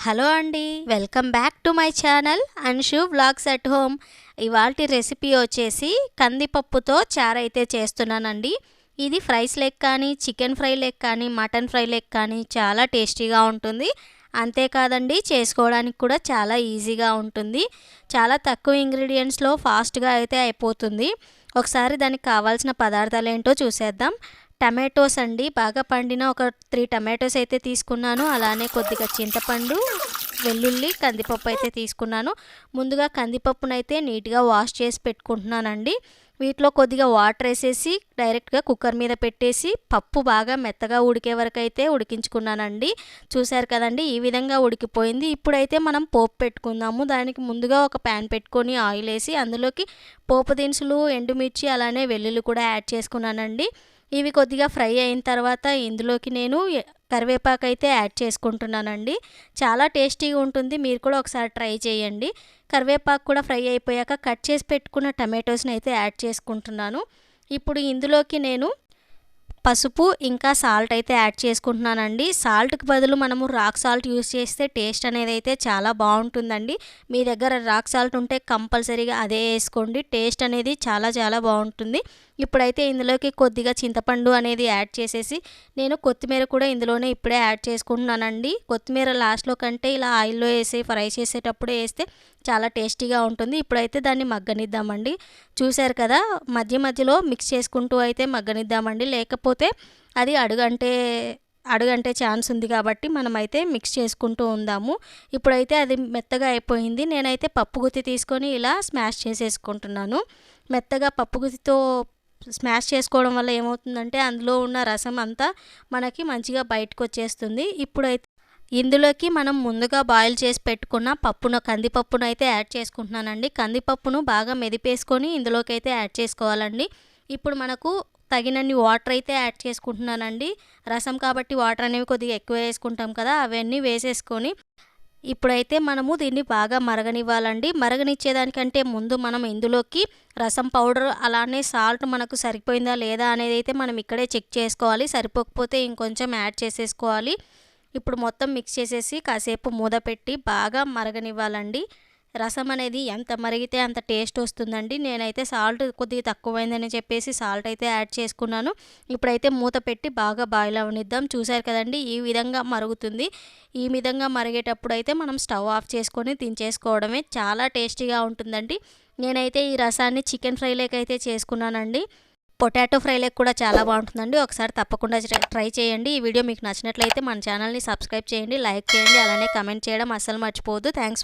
Hello అండి, welcome back to my channel Anshu vlogs at home. ఇవాల్టి recipe వచ్చేసి కందిపప్పుతో చారు అయితే చేస్తున్నానండి. ఇది ఫ్రైస్ లెక్ కానీ, చికెన్ ఫ్రై లెక్ కానీ, మటన్ ఫ్రై లెక్ కానీ చాలా టేస్టీగా ఉంటుంది. అంతేకాదండి, చేసుకోవడానికి కూడా చాలా ఈజీగా ఉంటుంది. చాలా తక్కువ ఇంగ్రీడియంట్స్లో ఫాస్ట్గా అయితే అయిపోతుంది. ఒకసారి దానికి కావాల్సిన పదార్థాలు ఏంటో చూసేద్దాం. టమాటోస్ అండి, బాగా పండిన ఒక 3 టమాటోస్ అయితే తీసుకున్నాను. అలానే కొద్దిగా చింతపండు, వెల్లుల్లి, కందిపప్పు అయితే తీసుకున్నాను. ముందుగా కందిపప్పునైతే నీట్గా వాష్ చేసి పెట్టుకుంటున్నానండి. వీటిలో కొద్దిగా వాటర్ వేసేసి డైరెక్ట్గా కుక్కర్ మీద పెట్టేసి పప్పు బాగా మెత్తగా ఉడికే వరకు అయితే ఉడికించుకున్నానండి. చూశారు కదండి, ఈ విధంగా ఉడికిపోయింది. ఇప్పుడైతే మనం పోపు పెట్టుకుందాము. దానికి ముందుగా ఒక ప్యాన్ పెట్టుకొని ఆయిల్ వేసి అందులోకి పోపు దినుసులు, ఎండుమిర్చి, అలానే వెల్లుల్లి కూడా యాడ్ చేసుకున్నానండి. ఇవి కొద్దిగా ఫ్రై అయిన తర్వాత ఇందులోకి నేను కరివేపాకు అయితే యాడ్ చేసుకుంటున్నానండి. చాలా టేస్టీగా ఉంటుంది, మీరు కూడా ఒకసారి ట్రై చేయండి. కరివేపాకు కూడా ఫ్రై అయిపోయాక కట్ చేసి పెట్టుకున్న టమాటోస్ని అయితే యాడ్ చేసుకుంటున్నాను. ఇప్పుడు ఇందులోకి నేను పసుపు ఇంకా సాల్ట్ అయితే యాడ్ చేసుకుంటున్నానండి. సాల్ట్కి బదులు మనము రాక్ సాల్ట్ యూస్ చేస్తే టేస్ట్ అనేది అయితే చాలా బాగుంటుందండి. మీ దగ్గర రాక్ సాల్ట్ ఉంటే కంపల్సరీగా అదే వేసుకోండి. టేస్ట్ అనేది చాలా చాలా బాగుంటుంది. ఇప్పుడైతే ఇందులోకి కొద్దిగా చింతపండు అనేది యాడ్ చేసేసి నేను కొత్తిమీర కూడా ఇందులోనే ఇప్పుడే యాడ్ చేసుకుంటున్నానండి. కొత్తిమీర లాస్ట్లో కంటే ఇలా ఆయిల్లో వేసి ఫ్రై చేసేటప్పుడు వేస్తే చాలా టేస్టీగా ఉంటుంది. ఇప్పుడైతే దాన్ని మగ్గనిద్దామండి. చూశారు కదా, మధ్య మధ్యలో మిక్స్ చేసుకుంటూ అయితే మగ్గనిద్దామండి. లేకపోతే అది అడుగంటే ఛాన్స్ ఉంది కాబట్టి మనమైతే మిక్స్ చేసుకుంటూ ఉందాము. ఇప్పుడైతే అది మెత్తగా అయిపోయింది. నేనైతే పప్పు గుత్తి తీసుకొని ఇలా స్మాష్ చేసేసుకుంటున్నాను. మెత్తగా పప్పు గుత్తితో స్మాష్ చేసుకోవడం వల్ల ఏమవుతుందంటే అందులో ఉన్న రసం అంతా మనకి మంచిగా బయటకు వచ్చేస్తుంది. ఇప్పుడైతే ఇందులోకి మనం ముందుగా బాయిల్ చేసి పెట్టుకున్న కందిపప్పును అయితే యాడ్ చేసుకుంటున్నానండి. కందిపప్పును బాగా మెదిపేసుకొని ఇందులోకి అయితే యాడ్ చేసుకోవాలండి. ఇప్పుడు మనకు తగినన్ని వాటర్ అయితే యాడ్ చేసుకుంటున్నానండి. రసం కాబట్టి వాటర్ అనేవి కొద్దిగా ఎక్కువ వేసుకుంటాం కదా, అవన్నీ వేసేసుకొని ఇప్పుడైతే మనము దీన్ని బాగా మరగనివ్వాలండి. మరగనిచ్చేదానికంటే ముందు మనం ఇందులోకి రసం పౌడర్ అలానే సాల్ట్ మనకు సరిపోయిందా లేదా అనేది అయితే మనం ఇక్కడే చెక్ చేసుకోవాలి. సరిపోకపోతే ఇంకొంచెం యాడ్ చేసేసుకోవాలి. ఇప్పుడు మొత్తం మిక్స్ చేసేసి కాసేపు మూత పెట్టి బాగా మరగనివ్వాలండి. రసం అనేది ఎంత మరిగితే అంత టేస్ట్ వస్తుందండి. నేనైతే సాల్ట్ కొద్దిగా తక్కువైందని చెప్పేసి సాల్ట్ అయితే యాడ్ చేసుకున్నాను. ఇప్పుడైతే మూత పెట్టి బాగా బాయిల్ అవనిద్దాం. చూశారు కదండి, ఈ విధంగా మరుగుతుంది. ఈ విధంగా మరిగేటప్పుడు అయితే మనం స్టవ్ ఆఫ్ చేసుకొని దించేసుకోవడమే. చాలా టేస్టీగా ఉంటుందండి. నేనైతే ఈ రసాన్ని చికెన్ ఫ్రైలోకి అయితే చేసుకున్నానండి. పొటాటో ఫ్రైలోకి కూడా చాలా బాగుంటుందండి. ఒకసారి తప్పకుండా ట్రై చేయండి. ఈ వీడియో మీకు నచ్చినట్లయితే మన ఛానల్ని సబ్స్క్రైబ్ చేయండి, లైక్ చేయండి, అలానే కమెంట్ చేయడం అస్సలు మర్చిపోవద్దు. థ్యాంక్స్.